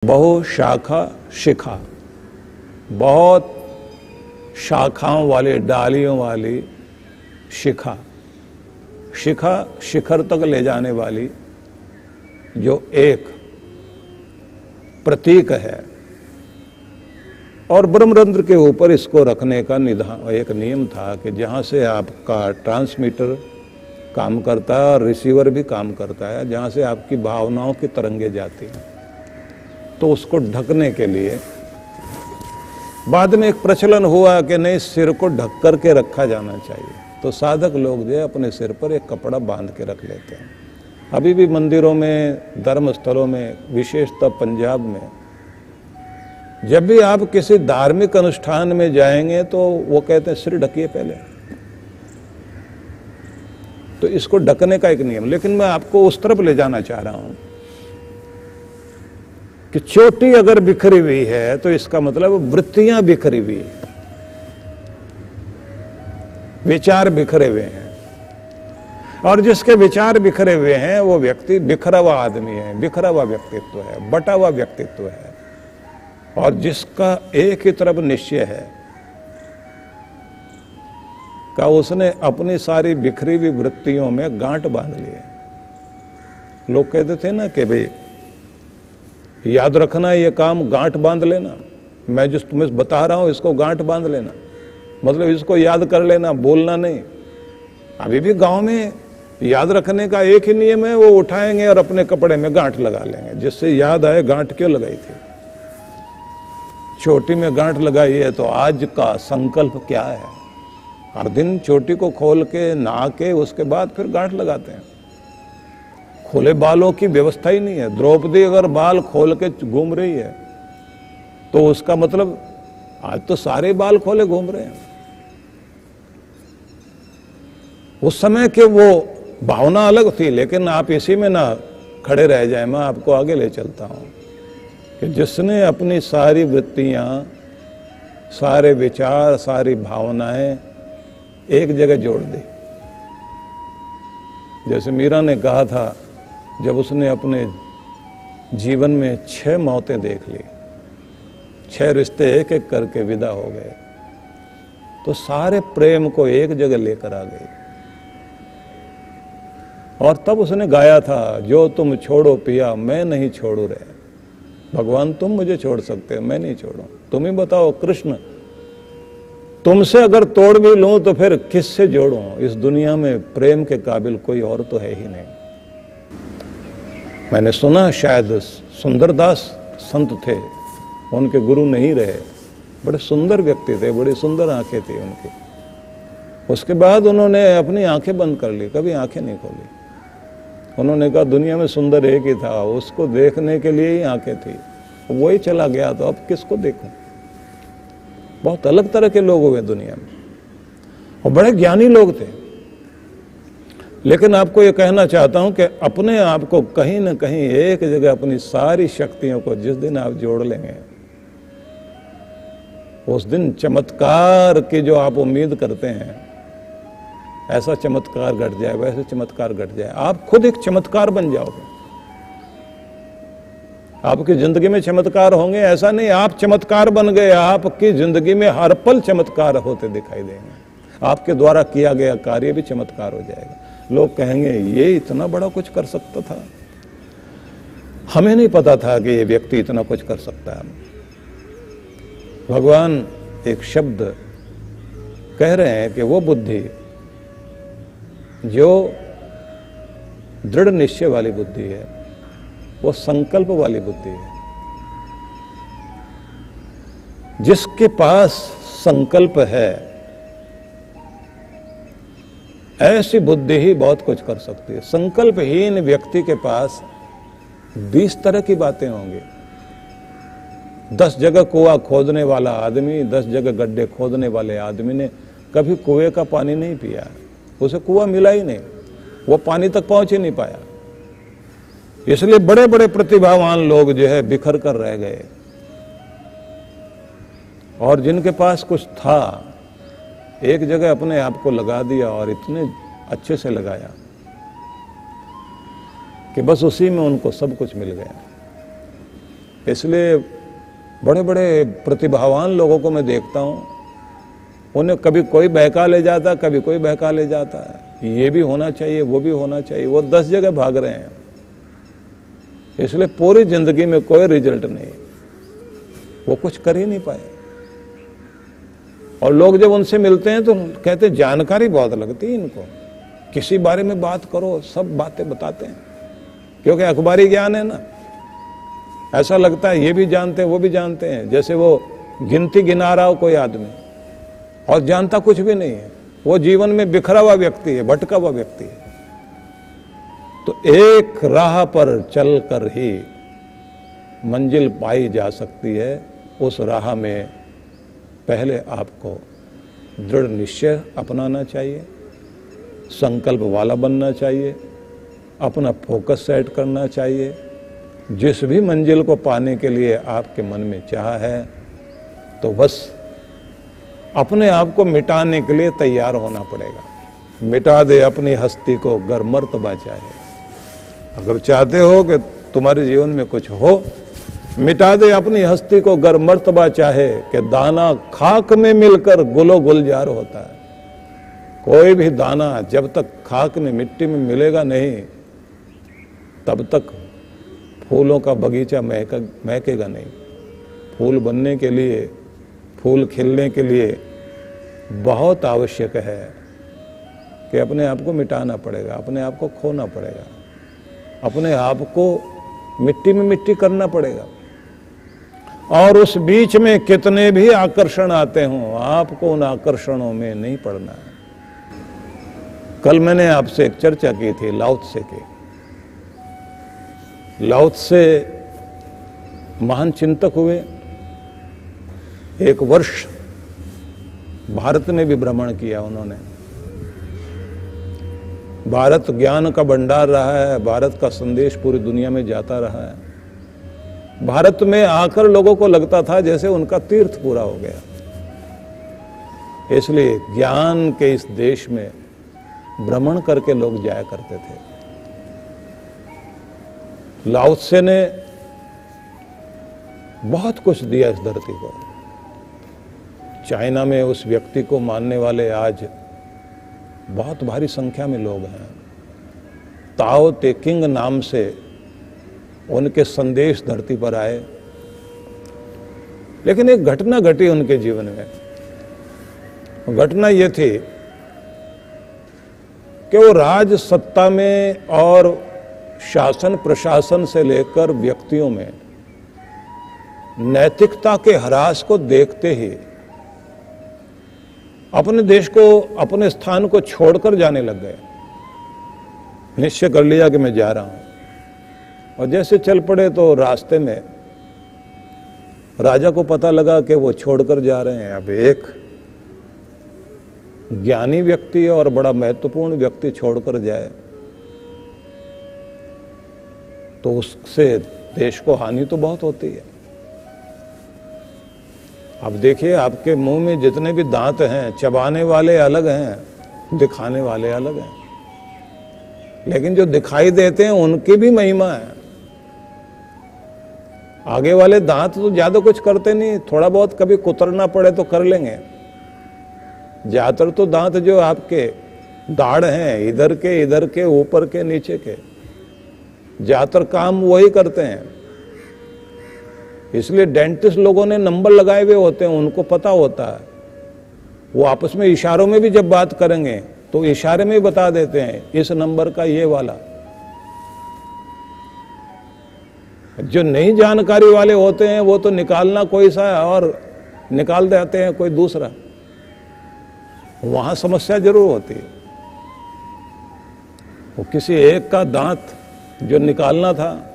बहुशाखा शिखा, बहुत शाखाओं वाली डालियों वाली शिखा, शिखा शिखर तक ले जाने वाली जो एक प्रतीक है। और ब्रह्मरंध्र के ऊपर इसको रखने का निधान एक नियम था कि जहाँ से आपका ट्रांसमीटर काम करता है और रिसीवर भी काम करता है, जहाँ से आपकी भावनाओं की तरंगे जाती हैं, तो उसको ढकने के लिए बाद में एक प्रचलन हुआ कि नहीं, सिर को ढक करके रखा जाना चाहिए। तो साधक लोग जो है अपने सिर पर एक कपड़ा बांध के रख लेते हैं। अभी भी मंदिरों में, धर्म स्थलों में, विशेषतः पंजाब में, जब भी आप किसी धार्मिक अनुष्ठान में जाएंगे तो वो कहते हैं सिर ढकिए पहले। तो इसको ढकने का एक नियम, लेकिन मैं आपको उस तरफ ले जाना चाह रहा हूं कि चोटी अगर बिखरी हुई है तो इसका मतलब वृत्तियां बिखरी हुई है, विचार बिखरे हुए हैं। और जिसके विचार बिखरे हुए हैं वो व्यक्ति बिखरा हुआ आदमी है, बिखरा हुआ व्यक्तित्व है, बटा हुआ व्यक्तित्व है। और जिसका एक ही तरफ निश्चय है का उसने अपनी सारी बिखरी हुई वृत्तियों में गांठ बांध लिए। लोग कहते थे ना कि भाई याद रखना, ये काम गांठ बांध लेना, मैं जिस तुम्हें बता रहा हूं इसको गांठ बांध लेना, मतलब इसको याद कर लेना, बोलना नहीं। अभी भी गांव में याद रखने का एक ही नियम है, वो उठाएंगे और अपने कपड़े में गांठ लगा लेंगे, जिससे याद आए गांठ क्यों लगाई थी। चोटी में गांठ लगाई है तो आज का संकल्प क्या है? हर दिन चोटी को खोल के नहा के उसके बाद फिर गांठ लगाते हैं। खुले बालों की व्यवस्था ही नहीं है। द्रौपदी अगर बाल खोल के घूम रही है तो उसका मतलब आज तो सारे बाल खोले घूम रहे हैं। उस समय के वो भावना अलग थी, लेकिन आप इसी में ना खड़े रह जाए। मैं आपको आगे ले चलता हूं कि जिसने अपनी सारी वृत्तियां, सारे विचार, सारी भावनाएं एक जगह जोड़ दी। जैसे मीरा ने कहा था, जब उसने अपने जीवन में 6 मौतें देख ली, 6 रिश्ते एक एक करके विदा हो गए, तो सारे प्रेम को एक जगह लेकर आ गई। और तब उसने गाया था, जो तुम छोड़ो पिया मैं नहीं छोड़ू रे। भगवान तुम मुझे छोड़ सकते हो, मैं नहीं छोड़ू। तुम ही बताओ कृष्ण, तुमसे अगर तोड़ भी लूं तो फिर किससे जोड़ूं? इस दुनिया में प्रेम के काबिल कोई और तो है ही नहीं। मैंने सुना शायद सुंदरदास संत थे, उनके गुरु नहीं रहे, बड़े सुंदर व्यक्ति थे, बड़ी सुंदर आंखें थी उनकी। उसके बाद उन्होंने अपनी आंखें बंद कर ली, कभी आंखें नहीं खोली। उन्होंने कहा दुनिया में सुंदर एक ही था, उसको देखने के लिए ही आंखें थी, वही चला गया तो अब किसको देखूं? बहुत अलग तरह के लोग हुए दुनिया में और बड़े ज्ञानी लोग थे। लेकिन आपको ये कहना चाहता हूं कि अपने आप को कहीं ना कहीं एक जगह, अपनी सारी शक्तियों को जिस दिन आप जोड़ लेंगे, उस दिन चमत्कार की जो आप उम्मीद करते हैं, ऐसा चमत्कार घट जाए, वैसे चमत्कार घट जाए, आप खुद एक चमत्कार बन जाओगे। आपकी जिंदगी में चमत्कार होंगे, ऐसा नहीं आप चमत्कार बन गए, आपकी जिंदगी में हर पल चमत्कार होते दिखाई देंगे। आपके द्वारा किया गया कार्य भी चमत्कार हो जाएगा। लोग कहेंगे ये इतना बड़ा कुछ कर सकता था, हमें नहीं पता था कि ये व्यक्ति इतना कुछ कर सकता है। भगवान एक शब्द कह रहे हैं कि वो बुद्धि जो दृढ़ निश्चय वाली बुद्धि है, वो संकल्प वाली बुद्धि है। जिसके पास संकल्प है, ऐसी बुद्धि ही बहुत कुछ कर सकती है। संकल्पहीन व्यक्ति के पास 20 तरह की बातें होंगी। 10 जगह कुआं खोदने वाला आदमी, 10 जगह गड्ढे खोदने वाले आदमी ने कभी कुएं का पानी नहीं पिया, उसे कुआं मिला ही नहीं, वो पानी तक पहुंच ही नहीं पाया। इसलिए बड़े बड़े प्रतिभावान लोग जो है बिखर कर रह गए। और जिनके पास कुछ था, एक जगह अपने आप को लगा दिया और इतने अच्छे से लगाया कि बस उसी में उनको सब कुछ मिल गया। इसलिए बड़े बड़े प्रतिभावान लोगों को मैं देखता हूँ, उन्हें कभी कोई बहका ले जाता, कभी कोई बहका ले जाता है, ये भी होना चाहिए, वो भी होना चाहिए, वो 10 जगह भाग रहे हैं। इसलिए पूरी जिंदगी में कोई रिजल्ट नहीं, वो कुछ कर ही नहीं पाए। और लोग जब उनसे मिलते हैं तो कहते जानकारी बहुत लगती है इनको, किसी बारे में बात करो, सब बातें बताते हैं, क्योंकि अखबारी ज्ञान है ना। ऐसा लगता है ये भी जानते हैं, वो भी जानते हैं, जैसे वो गिनती गिना रहा हो कोई आदमी और जानता कुछ भी नहीं है। वो जीवन में बिखरा हुआ व्यक्ति है, भटका हुआ व्यक्ति है। तो एक राह पर चलकर ही मंजिल पाई जा सकती है। उस राह में पहले आपको दृढ़ निश्चय अपनाना चाहिए, संकल्प वाला बनना चाहिए, अपना फोकस सेट करना चाहिए। जिस भी मंजिल को पाने के लिए आपके मन में चाह है, तो बस अपने आप को मिटाने के लिए तैयार होना पड़ेगा। मिटा दे अपनी हस्ती को गर मर्तबा चाहे। अगर चाहते हो कि तुम्हारे जीवन में कुछ हो, मिटा दे अपनी हस्ती को गर मर्तबा चाहे, कि दाना खाक में मिलकर गुलो गुलजार होता है। कोई भी दाना जब तक खाक में, मिट्टी में मिलेगा नहीं, तब तक फूलों का बगीचा महकेगा नहीं। फूल बनने के लिए, फूल खिलने के लिए बहुत आवश्यक है कि अपने आप को मिटाना पड़ेगा, अपने आप को खोना पड़ेगा, अपने आप को मिट्टी में मिट्टी करना पड़ेगा। और उस बीच में कितने भी आकर्षण आते हों, आपको उन आकर्षणों में नहीं पड़ना है। कल मैंने आपसे एक चर्चा की थी लाओ त्से की। लाओ त्से महान चिंतक हुए। एक वर्ष भारत में भी भ्रमण किया उन्होंने। भारत ज्ञान का भंडार रहा है, भारत का संदेश पूरी दुनिया में जाता रहा है। भारत में आकर लोगों को लगता था जैसे उनका तीर्थ पूरा हो गया। इसलिए ज्ञान के इस देश में भ्रमण करके लोग जाया करते थे। लाओ त्से ने बहुत कुछ दिया इस धरती को। चाइना में उस व्यक्ति को मानने वाले आज बहुत भारी संख्या में लोग हैं। ताओ ते किंग नाम से उनके संदेश धरती पर आए। लेकिन एक घटना घटी उनके जीवन में। घटना यह थी कि वो राज सत्ता में और शासन प्रशासन से लेकर व्यक्तियों में नैतिकता के ह्रास को देखते ही अपने देश को, अपने स्थान को छोड़कर जाने लग गए। निश्चय कर लिया कि मैं जा रहा हूं, और जैसे चल पड़े तो रास्ते में राजा को पता लगा कि वो छोड़कर जा रहे हैं। अब एक ज्ञानी व्यक्ति और बड़ा महत्वपूर्ण व्यक्ति छोड़कर जाए तो उससे देश को हानि तो बहुत होती है। अब देखिए, आपके मुंह में जितने भी दांत हैं, चबाने वाले अलग हैं, दिखाने वाले अलग हैं, लेकिन जो दिखाई देते हैं उनकी भी महिमा है। आगे वाले दांत तो ज्यादा कुछ करते नहीं, थोड़ा बहुत कभी कुतरना पड़े तो कर लेंगे। ज्यादातर तो दांत जो आपके दाढ़ हैं, इधर के, ऊपर के, नीचे के, ज्यादातर काम वही करते हैं। इसलिए डेंटिस्ट लोगों ने नंबर लगाए हुए होते हैं, उनको पता होता है। वो आपस में इशारों में भी जब बात करेंगे तो इशारे में बता देते हैं इस नंबर का ये वाला। जो नई जानकारी वाले होते हैं वो तो निकालना कोई सा और निकाल देते हैं कोई दूसरा। वहां समस्या जरूर होती है। वो किसी एक का दांत जो निकालना था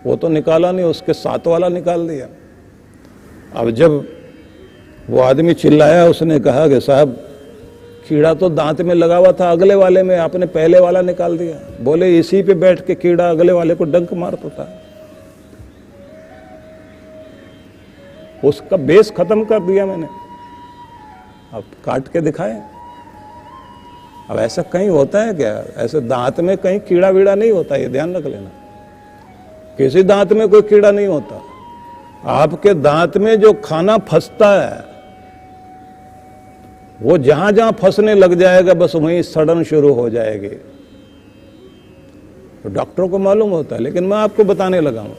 वो तो निकाला नहीं, उसके साथ वाला निकाल दिया। अब जब वो आदमी चिल्लाया, उसने कहा कि साहब कीड़ा तो दांत में लगा हुआ था, अगले वाले में आपने पहले वाला निकाल दिया। बोले इसी पे बैठ के कीड़ा अगले वाले को डंक मारता था। उसका बेस खत्म कर दिया मैंने, अब काट के दिखाए। अब ऐसा कहीं होता है क्या? ऐसे दांत में कहीं कीड़ा वीड़ा नहीं होता, ये ध्यान रख लेना। किसी दांत में कोई कीड़ा नहीं होता। आपके दांत में जो खाना फंसता है वो जहां जहां फंसने लग जाएगा बस वहीं सड़न शुरू हो जाएगी। तो डॉक्टरों को मालूम होता है, लेकिन मैं आपको बताने लगा हूं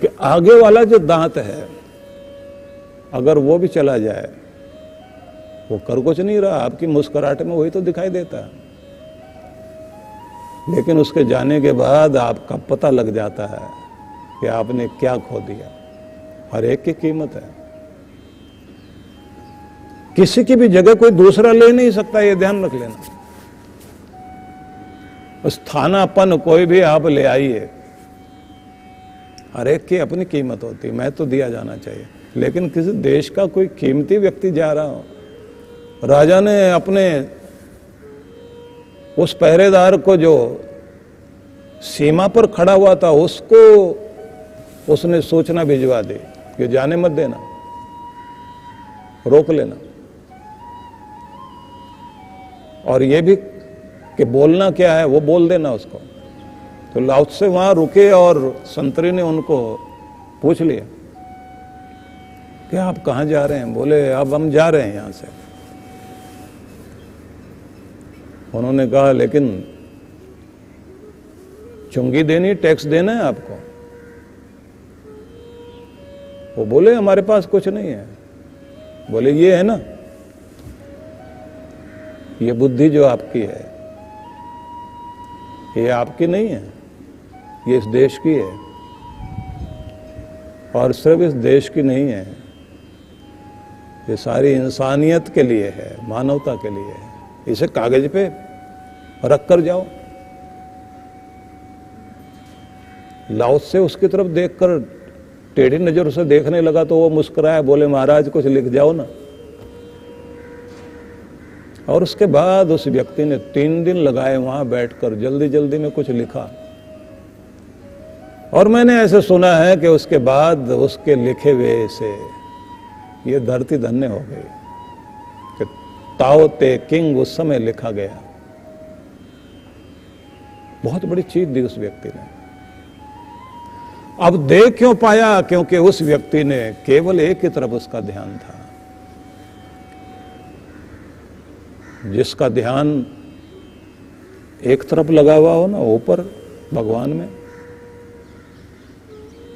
कि आगे वाला जो दांत है अगर वो भी चला जाए, वो कर कुछ नहीं रहा, आपकी मुस्कुराहट में वही तो दिखाई देता है, लेकिन उसके जाने के बाद आपका पता लग जाता है कि आपने क्या खो दिया। हर एक की कीमत है, किसी की भी जगह कोई दूसरा ले नहीं सकता, ये ध्यान रख लेना। स्थानापन कोई भी आप ले आइए, हर एक की अपनी कीमत होती है। मैं तो दिया जाना चाहिए, लेकिन किसी देश का कोई कीमती व्यक्ति जा रहा हो, राजा ने अपने उस पहरेदार को जो सीमा पर खड़ा हुआ था उसको उसने सूचना भिजवा दी कि जाने मत देना, रोक लेना, और ये भी कि बोलना क्या है वो बोल देना उसको। तो लाओ त्से वहां रुके और संतरी ने उनको पूछ लिया कि आप कहां जा रहे हैं? बोले अब हम जा रहे हैं यहां से। उन्होंने कहा लेकिन चुंगी देनी, टैक्स देना है आपको? वो बोले हमारे पास कुछ नहीं है। बोले ये है ना, ये बुद्धि जो आपकी है ये आपकी नहीं है, ये इस देश की है, और सिर्फ इस देश की नहीं है, ये सारी इंसानियत के लिए है, मानवता के लिए है। इसे कागज पे रख कर जाओ। लाओ से उसकी तरफ देखकर टेढ़ी नजर से देखने लगा तो वो मुस्कुराया, बोले महाराज कुछ लिख जाओ ना। और उसके बाद उस व्यक्ति ने 3 दिन लगाए वहां बैठकर जल्दी जल्दी में कुछ लिखा। और मैंने ऐसे सुना है कि उसके बाद उसके लिखे हुए से ये धरती धन्य हो गई कि ताओ ते किंग उस समय लिखा गया। बहुत बड़ी चीज दी उस व्यक्ति ने। अब दे क्यों पाया? क्योंकि उस व्यक्ति ने केवल एक ही तरफ उसका ध्यान था। जिसका ध्यान एक तरफ लगा हुआ हो ना, ऊपर भगवान में,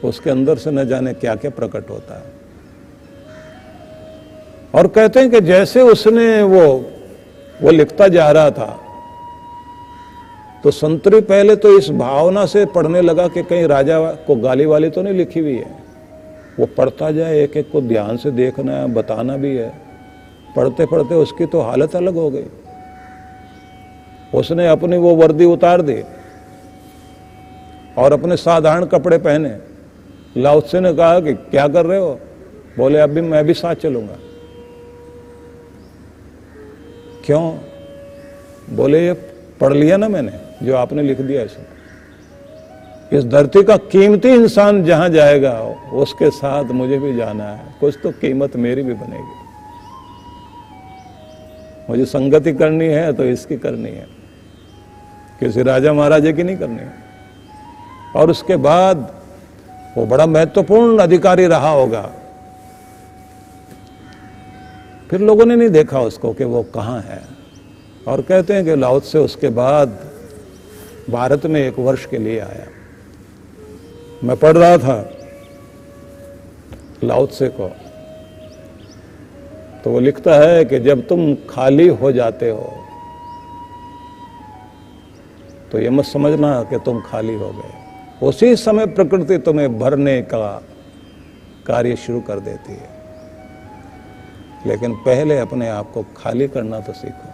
उसके अंदर से न जाने क्या क्या प्रकट होता है। और कहते हैं कि जैसे उसने वो लिखता जा रहा था तो संतरी पहले तो इस भावना से पढ़ने लगा कि कहीं राजा को गाली वाली तो नहीं लिखी हुई है। वो पढ़ता जाए, एक एक को ध्यान से देखना है, बताना भी है। पढ़ते पढ़ते उसकी तो हालत अलग हो गई। उसने अपनी वो वर्दी उतार दी और अपने साधारण कपड़े पहने। लाओ त्से ने कहा कि क्या कर रहे हो? बोले अभी मैं भी साथ चलूंगा। क्यों? बोले ये पढ़ लिया ना मैंने जो आपने लिख दिया। इस धरती का कीमती इंसान जहां जाएगा उसके साथ मुझे भी जाना है, कुछ तो कीमत मेरी भी बनेगी। मुझे संगति करनी है तो इसकी करनी है, किसी राजा महाराजे की नहीं करनी है। और उसके बाद वो बड़ा महत्वपूर्ण अधिकारी रहा होगा। फिर लोगों ने नहीं देखा उसको कि वो कहां है। और कहते हैं कि लाओ त्से उसके बाद भारत में 1 वर्ष के लिए आया। मैं पढ़ रहा था लाओ त्से को, तो वो लिखता है कि जब तुम खाली हो जाते हो तो ये मत समझना कि तुम खाली हो गए। उसी समय प्रकृति तुम्हें भरने का कार्य शुरू कर देती है। लेकिन पहले अपने आप को खाली करना तो सीखो।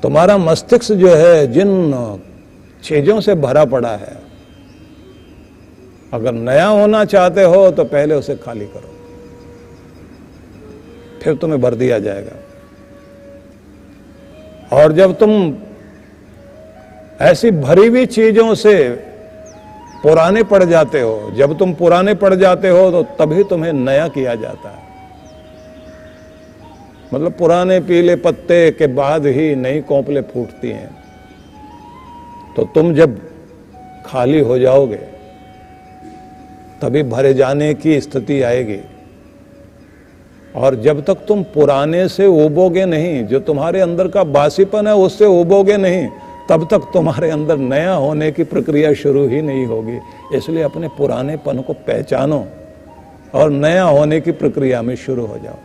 तुम्हारा मस्तिष्क जो है जिन चीजों से भरा पड़ा है, अगर नया होना चाहते हो तो पहले उसे खाली करो, फिर तुम्हें भर दिया जाएगा। और जब तुम ऐसी भरी हुई चीजों से पुराने पड़ जाते हो, जब तुम पुराने पड़ जाते हो तो तभी तुम्हें नया किया जाता है। मतलब पुराने पीले पत्ते के बाद ही नई कोंपलें फूटती हैं। तो तुम जब खाली हो जाओगे तभी भरे जाने की स्थिति आएगी। और जब तक तुम पुराने से उबोगे नहीं, जो तुम्हारे अंदर का बासीपन है उससे उबोगे नहीं, तब तक तुम्हारे अंदर नया होने की प्रक्रिया शुरू ही नहीं होगी। इसलिए अपने पुरानेपन को पहचानो और नया होने की प्रक्रिया में शुरू हो जाओ।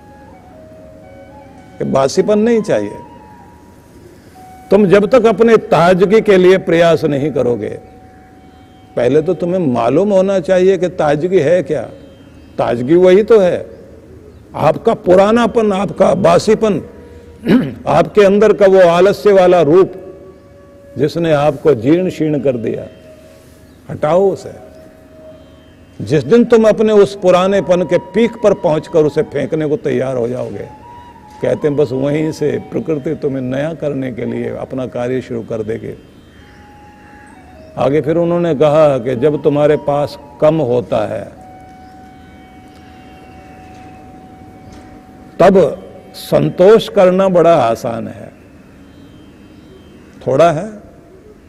कि बासीपन नहीं चाहिए। तुम जब तक अपने ताजगी के लिए प्रयास नहीं करोगे, पहले तो तुम्हें मालूम होना चाहिए कि ताजगी है क्या। ताजगी वही तो है, आपका पुरानापन, आपका बासीपन, आपके अंदर का वो आलस्य वाला रूप जिसने आपको जीर्ण शीर्ण कर दिया, हटाओ उसे। जिस दिन तुम अपने उस पुरानेपन के पीक पर पहुंचकर उसे फेंकने को तैयार हो जाओगे, कहते हैं बस वहीं से प्रकृति तुम्हें नया करने के लिए अपना कार्य शुरू कर देगी। आगे फिर उन्होंने कहा कि जब तुम्हारे पास कम होता है तब संतोष करना बड़ा आसान है। थोड़ा है,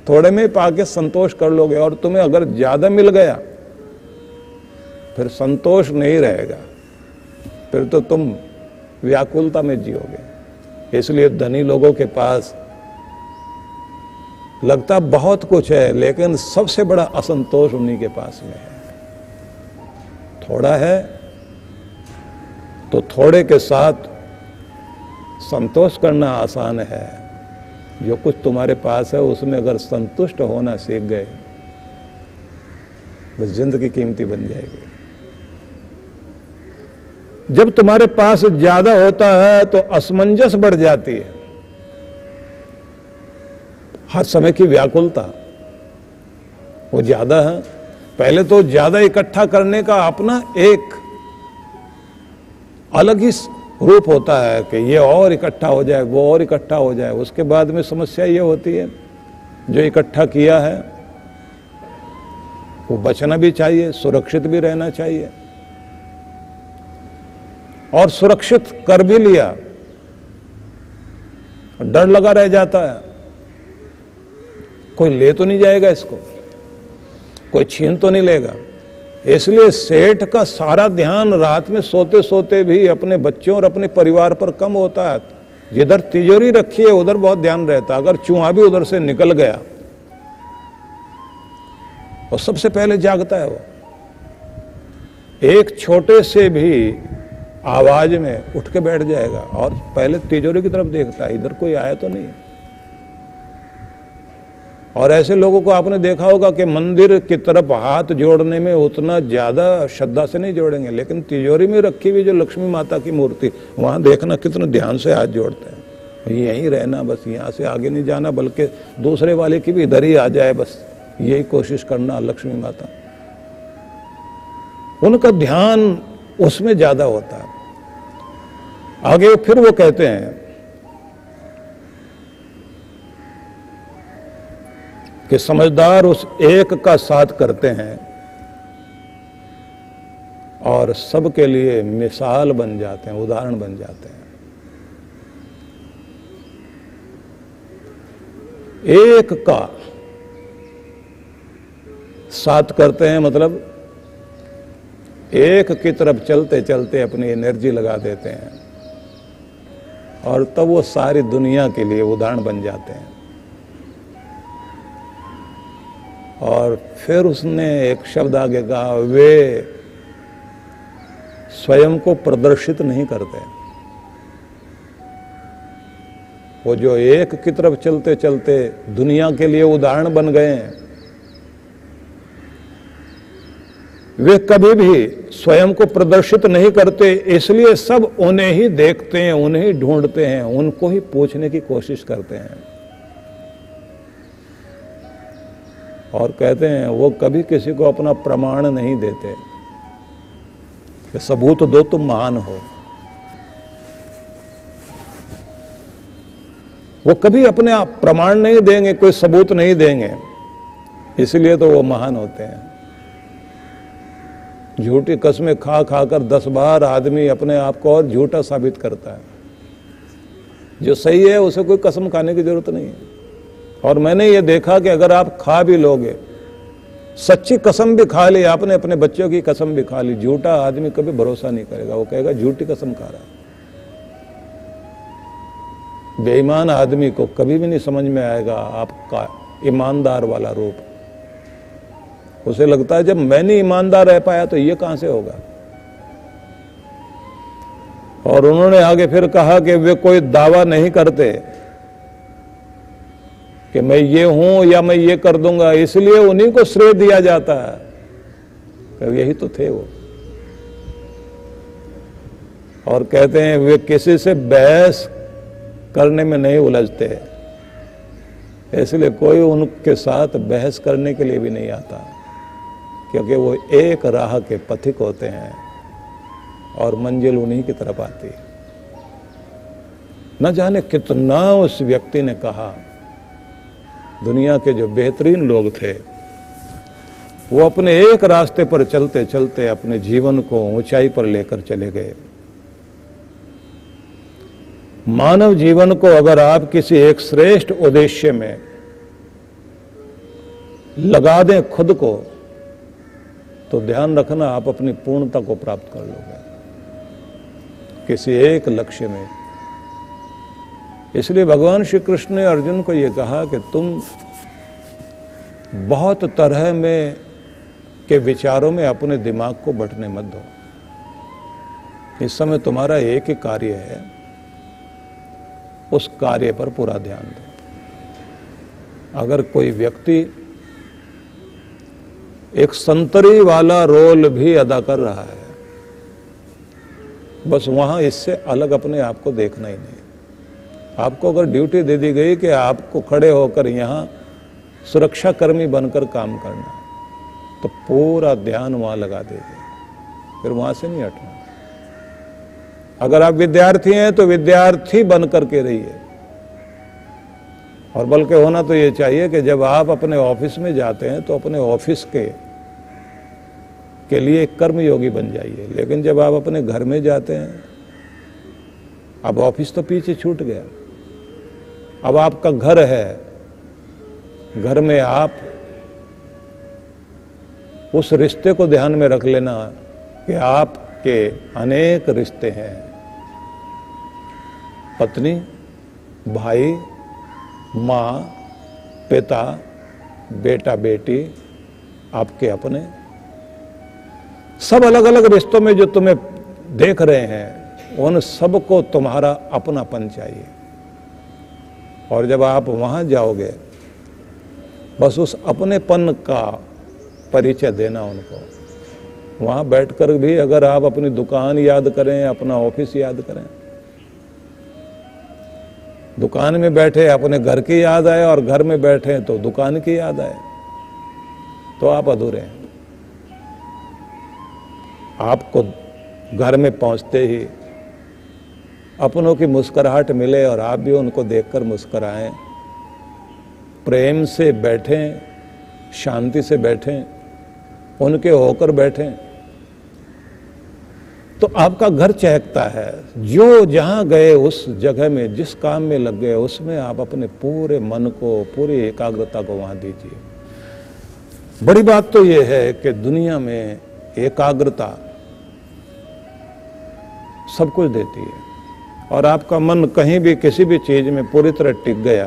थोड़े में पाके संतोष कर लोगे, और तुम्हें अगर ज्यादा मिल गया फिर संतोष नहीं रहेगा, फिर तो तुम व्याकुलता में जियोगे। इसलिए धनी लोगों के पास लगता बहुत कुछ है, लेकिन सबसे बड़ा असंतोष उन्हीं के पास में है। थोड़ा है तो थोड़े के साथ संतोष करना आसान है। जो कुछ तुम्हारे पास है उसमें अगर संतुष्ट होना सीख गए, बस जिंदगी कीमती बन जाएगी। जब तुम्हारे पास ज्यादा होता है तो असमंजस बढ़ जाती है, हर समय की व्याकुलता। वो ज्यादा है, पहले तो ज्यादा इकट्ठा करने का अपना एक अलग ही रूप होता है कि ये और इकट्ठा हो जाए, वो और इकट्ठा हो जाए। उसके बाद में समस्या ये होती है, जो इकट्ठा किया है वो बचना भी चाहिए, सुरक्षित भी रहना चाहिए। और सुरक्षित कर भी लिया, डर लगा रह जाता है, कोई ले तो नहीं जाएगा इसको, कोई छीन तो नहीं लेगा। इसलिए सेठ का सारा ध्यान रात में सोते सोते भी अपने बच्चों और अपने परिवार पर कम होता है। जिधर तिजोरी रखी है उधर बहुत ध्यान रहता है। अगर चूहा भी उधर से निकल गया और सबसे पहले जागता है वो। एक छोटे से भी आवाज में उठ के बैठ जाएगा और पहले तिजोरी की तरफ देखता है, इधर कोई आया तो नहीं। और ऐसे लोगों को आपने देखा होगा कि मंदिर की तरफ हाथ जोड़ने में उतना ज्यादा श्रद्धा से नहीं जोड़ेंगे, लेकिन तिजोरी में रखी हुई जो लक्ष्मी माता की मूर्ति, वहां देखना कितना ध्यान से हाथ जोड़ते हैं। यहीं रहना, बस यहाँ से आगे नहीं जाना, बल्कि दूसरे वाले की भी इधर ही आ जाए, बस यही कोशिश करना। लक्ष्मी माता, उनका ध्यान उसमें ज्यादा होता है। आगे फिर वो कहते हैं कि समझदार उस एक का साथ करते हैं और सबके लिए मिसाल बन जाते हैं, उदाहरण बन जाते हैं। एक का साथ करते हैं मतलब एक की तरफ चलते चलते अपनी एनर्जी लगा देते हैं और तब वो सारी दुनिया के लिए उदाहरण बन जाते हैं। और फिर उसने एक शब्द आगे कहा, वे स्वयं को प्रदर्शित नहीं करते। वो जो एक की तरफ चलते चलते दुनिया के लिए उदाहरण बन गए हैं, वे कभी भी स्वयं को प्रदर्शित नहीं करते। इसलिए सब उन्हें ही देखते हैं, उन्हें ही ढूंढते हैं, उनको ही पूछने की कोशिश करते हैं। और कहते हैं वो कभी किसी को अपना प्रमाण नहीं देते कि सबूत दो तुम महान हो। वो कभी अपने आप प्रमाण नहीं देंगे, कोई सबूत नहीं देंगे, इसलिए तो वो महान होते हैं। झूठी कस्में खा खाकर 10 बार आदमी अपने आप को और झूठा साबित करता है। जो सही है उसे कोई कसम खाने की जरूरत नहीं है। और मैंने ये देखा कि अगर आप खा भी लोगे सच्ची कसम भी खा ली आपने, अपने बच्चों की कसम भी खा ली। झूठा आदमी कभी भरोसा नहीं करेगा, वो कहेगा झूठी कसम खा रहा है। बेईमान आदमी को कभी भी नहीं समझ में आएगा आपका ईमानदार वाला रूप। उसे लगता है जब मैं नहीं ईमानदार रह पाया तो ये कहां से होगा। और उन्होंने आगे फिर कहा कि वे कोई दावा नहीं करते कि मैं ये हूं या मैं ये कर दूंगा, इसलिए उन्हीं को श्रेय दिया जाता है। तो यही तो थे वो। और कहते हैं वे किसी से बहस करने में नहीं उलझते, इसलिए कोई उनके साथ बहस करने के लिए भी नहीं आता, क्योंकि वो एक राह के पथिक होते हैं और मंजिल उन्हीं की तरफ आती है। न जाने कितना उस व्यक्ति ने कहा। दुनिया के जो बेहतरीन लोग थे वो अपने एक रास्ते पर चलते चलते अपने जीवन को ऊंचाई पर लेकर चले गए। मानव जीवन को अगर आप किसी एक श्रेष्ठ उद्देश्य में लगा दें खुद को, तो ध्यान रखना आप अपनी पूर्णता को प्राप्त कर लोगे किसी एक लक्ष्य में। इसलिए भगवान श्री कृष्ण ने अर्जुन को यह कहा कि तुम बहुत तरह में के विचारों में अपने दिमाग को बंटने मत दो। इस समय तुम्हारा एक ही कार्य है, उस कार्य पर पूरा ध्यान दो। अगर कोई व्यक्ति एक संतरी वाला रोल भी अदा कर रहा है, बस वहां इससे अलग अपने आप को देखना ही नहीं। आपको अगर ड्यूटी दे दी गई कि आपको खड़े होकर यहां सुरक्षा कर्मी बनकर काम करना, तो पूरा ध्यान वहां लगा दीजिए, फिर वहां से नहीं हटना। अगर आप विद्यार्थी हैं तो विद्यार्थी बन करके रहिए। और बल्कि होना तो ये चाहिए कि जब आप अपने ऑफिस में जाते हैं तो अपने ऑफिस के लिए कर्मयोगी बन जाइए। लेकिन जब आप अपने घर में जाते हैं, अब ऑफिस तो पीछे छूट गया, अब आपका घर है, घर में आप उस रिश्ते को ध्यान में रख लेना कि आपके अनेक रिश्ते हैं। पत्नी, भाई, माँ, पिता, बेटा, बेटी, आपके अपने, सब अलग अलग रिश्तों में जो तुम्हें देख रहे हैं, उन सबको तुम्हारा अपनापन चाहिए। और जब आप वहां जाओगे, बस उस अपनेपन का परिचय देना उनको। वहां बैठकर भी अगर आप अपनी दुकान याद करें, अपना ऑफिस याद करें, दुकान में बैठे अपने घर की याद आए और घर में बैठे तो दुकान की याद आए, तो आप अधूरे हैं। आपको घर में पहुंचते ही अपनों की मुस्कुराहट मिले और आप भी उनको देखकर मुस्कुराएं, प्रेम से बैठें, शांति से बैठें, उनके होकर बैठें, तो आपका घर चहकता है। जो जहां गए उस जगह में, जिस काम में लग गए, उसमें आप अपने पूरे मन को, पूरी एकाग्रता को वहां दीजिए। बड़ी बात तो यह है कि दुनिया में एकाग्रता सब कुछ देती है। और आपका मन कहीं भी किसी भी चीज में पूरी तरह टिक गया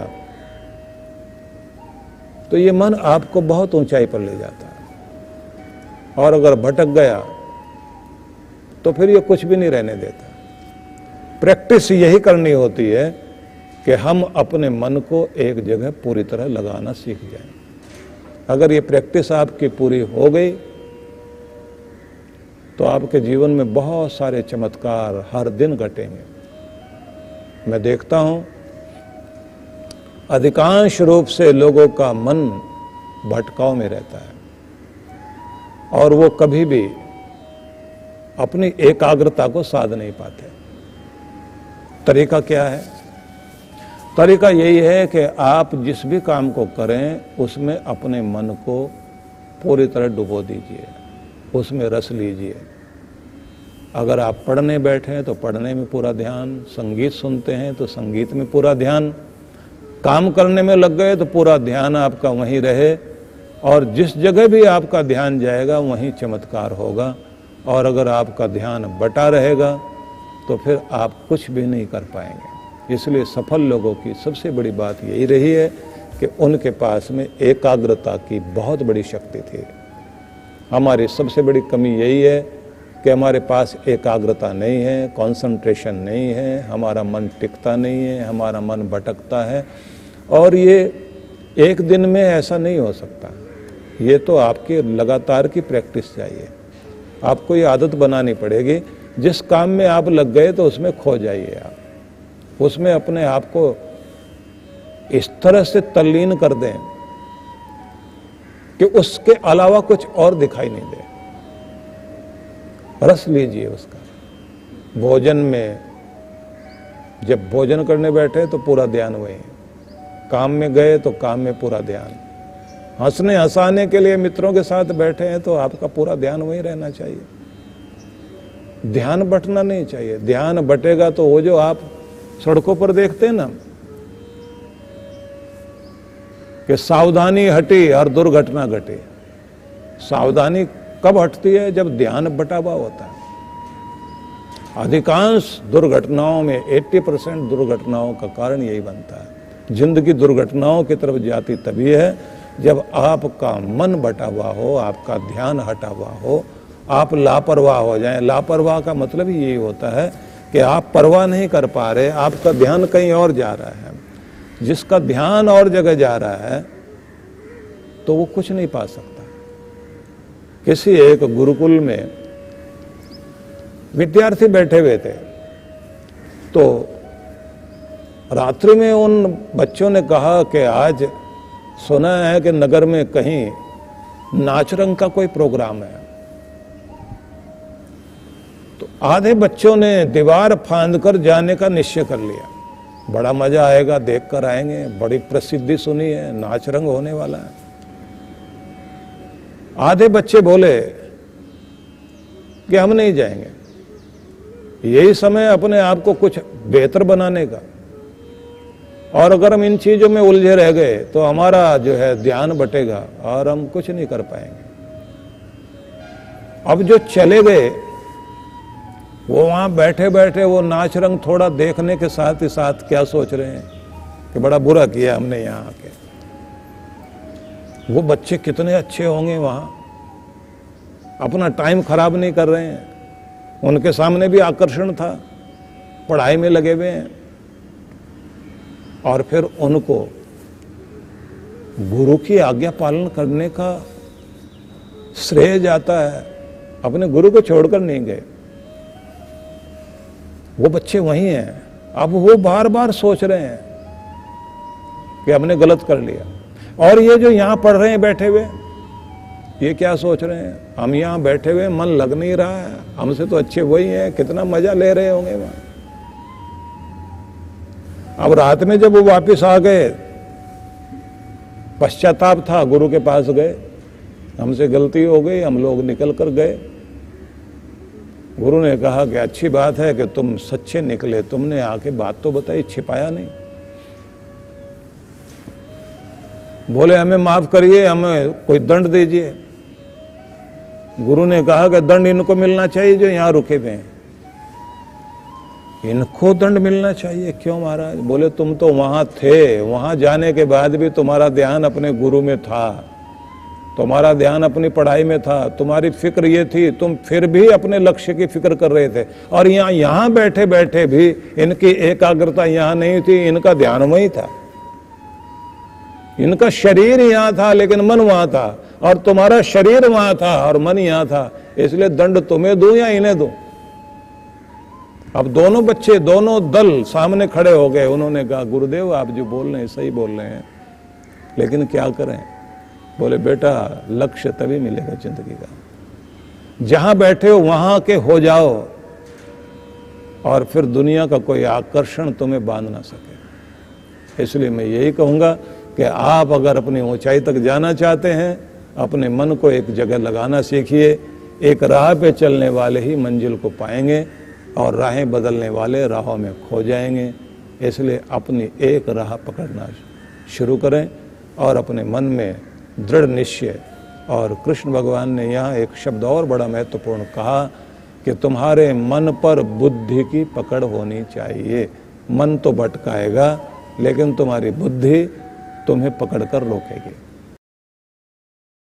तो ये मन आपको बहुत ऊंचाई पर ले जाता है। और अगर भटक गया तो फिर ये कुछ भी नहीं रहने देता। प्रैक्टिस यही करनी होती है कि हम अपने मन को एक जगह पूरी तरह लगाना सीख जाएं। अगर ये प्रैक्टिस आपकी पूरी हो गई तो आपके जीवन में बहुत सारे चमत्कार हर दिन घटेंगे। मैं देखता हूं अधिकांश रूप से लोगों का मन भटकाव में रहता है और वो कभी भी अपनी एकाग्रता को साध नहीं पाते। तरीका क्या है? तरीका यही है कि आप जिस भी काम को करें उसमें अपने मन को पूरी तरह डुबो दीजिए, उसमें रस लीजिए। अगर आप पढ़ने बैठे हैं तो पढ़ने में पूरा ध्यान, संगीत सुनते हैं तो संगीत में पूरा ध्यान, काम करने में लग गए तो पूरा ध्यान आपका वहीं रहे और जिस जगह भी आपका ध्यान जाएगा वहीं चमत्कार होगा। और अगर आपका ध्यान बटा रहेगा तो फिर आप कुछ भी नहीं कर पाएंगे। इसलिए सफल लोगों की सबसे बड़ी बात यही रही है कि उनके पास में एकाग्रता की बहुत बड़ी शक्ति थी। हमारी सबसे बड़ी कमी यही है कि हमारे पास एकाग्रता नहीं है, कंसंट्रेशन नहीं है, हमारा मन टिकता नहीं है, हमारा मन भटकता है। और ये एक दिन में ऐसा नहीं हो सकता, ये तो आपके लगातार की प्रैक्टिस चाहिए। आपको ये आदत बनानी पड़ेगी। जिस काम में आप लग गए तो उसमें खो जाइए, आप उसमें अपने आप को इस तरह से तल्लीन कर दें कि उसके अलावा कुछ और दिखाई नहीं दे। रस लीजिए उसका। भोजन में जब भोजन करने बैठे तो पूरा ध्यान वही, काम में गए तो काम में पूरा ध्यान, हंसने हंसाने के लिए मित्रों के साथ बैठे हैं तो आपका पूरा ध्यान वही रहना चाहिए। ध्यान बटना नहीं चाहिए। ध्यान बटेगा तो वो जो आप सड़कों पर देखते हैं ना कि सावधानी हटी और दुर्घटना घटी। सावधानी कब हटती है? जब ध्यान बटा हुआ होता है। अधिकांश दुर्घटनाओं में 80% दुर्घटनाओं का कारण यही बनता है। जिंदगी दुर्घटनाओं की तरफ जाती तभी है जब आपका मन बटा हुआ हो, आपका ध्यान हटा हुआ हो, आप लापरवाह हो जाएं। लापरवाह का मतलब ही यही होता है कि आप परवाह नहीं कर पा रहे, आपका ध्यान कहीं और जा रहा है। जिसका ध्यान और जगह जा रहा है तो वो कुछ नहीं पा सकता। किसी एक गुरुकुल में विद्यार्थी बैठे हुए थे तो रात्रि में उन बच्चों ने कहा कि आज सुना है कि नगर में कहीं नाच रंग का कोई प्रोग्राम है। तो आधे बच्चों ने दीवार फांद कर जाने का निश्चय कर लिया। बड़ा मजा आएगा, देख कर आएंगे, बड़ी प्रसिद्धि सुनी है, नाच रंग होने वाला है। आधे बच्चे बोले कि हम नहीं जाएंगे, यही समय अपने आप को कुछ बेहतर बनाने का, और अगर हम इन चीजों में उलझे रह गए तो हमारा जो है ध्यान बटेगा और हम कुछ नहीं कर पाएंगे। अब जो चले गए वो वहां बैठे बैठे वो नाच रंग थोड़ा देखने के साथ ही साथ क्या सोच रहे हैं कि बड़ा बुरा किया हमने यहाँ आके। वो बच्चे कितने अच्छे होंगे वहां, अपना टाइम खराब नहीं कर रहे हैं, उनके सामने भी आकर्षण था, पढ़ाई में लगे हुए हैं। और फिर उनको गुरु की आज्ञा पालन करने का श्रेय जाता है, अपने गुरु को छोड़कर नहीं गए। वो बच्चे वही हैं। अब वो बार बार सोच रहे हैं कि हमने गलत कर लिया। और ये जो यहां पढ़ रहे हैं बैठे हुए, ये क्या सोच रहे हैं? हम यहां बैठे हुए मन लग नहीं रहा है, हमसे तो अच्छे वही हैं, कितना मजा ले रहे होंगे वहां। अब रात में जब वो वापस आ गए, पश्चाताप था, गुरु के पास गए, हमसे गलती हो गई, हम लोग निकल कर गए। गुरु ने कहा कि अच्छी बात है कि तुम सच्चे निकले, तुमने आके बात तो बताई, छिपाया नहीं। बोले हमें माफ करिए, हमें कोई दंड दीजिए। गुरु ने कहा कि दंड इनको मिलना चाहिए जो यहां रुके हुए हैं, इनको दंड मिलना चाहिए। क्यों महाराज? बोले तुम तो वहां थे, वहां जाने के बाद भी तुम्हारा ध्यान अपने गुरु में था, तुम्हारा ध्यान अपनी पढ़ाई में था, तुम्हारी फिक्र ये थी, तुम फिर भी अपने लक्ष्य की फिक्र कर रहे थे। और यहां बैठे बैठे भी इनकी एकाग्रता यहां नहीं थी, इनका ध्यान वही था। इनका शरीर यहां था लेकिन मन वहां था, और तुम्हारा शरीर वहां था और मन यहां था। इसलिए दंड तुम्हें दूं या इन्हें दूं? अब दोनों बच्चे, दोनों दल सामने खड़े हो गए। उन्होंने कहा गुरुदेव आप जो बोल रहे हैं सही बोल रहे हैं, लेकिन क्या करें? बोले बेटा लक्ष्य तभी मिलेगा जिंदगी का, जहां बैठे हो वहां के हो जाओ, और फिर दुनिया का कोई आकर्षण तुम्हें बांध ना सके। इसलिए मैं यही कहूंगा कि आप अगर अपनी ऊंचाई तक जाना चाहते हैं, अपने मन को एक जगह लगाना सीखिए। एक राह पे चलने वाले ही मंजिल को पाएंगे, और राहें बदलने वाले राहों में खो जाएंगे। इसलिए अपनी एक राह पकड़ना शुरू करें और अपने मन में दृढ़ निश्चय। और कृष्ण भगवान ने यहाँ एक शब्द और बड़ा महत्वपूर्ण कहा कि तुम्हारे मन पर बुद्धि की पकड़ होनी चाहिए। मन तो भटकाएगा लेकिन तुम्हारी बुद्धि तुम्हें पकड़ कर रोकेगी।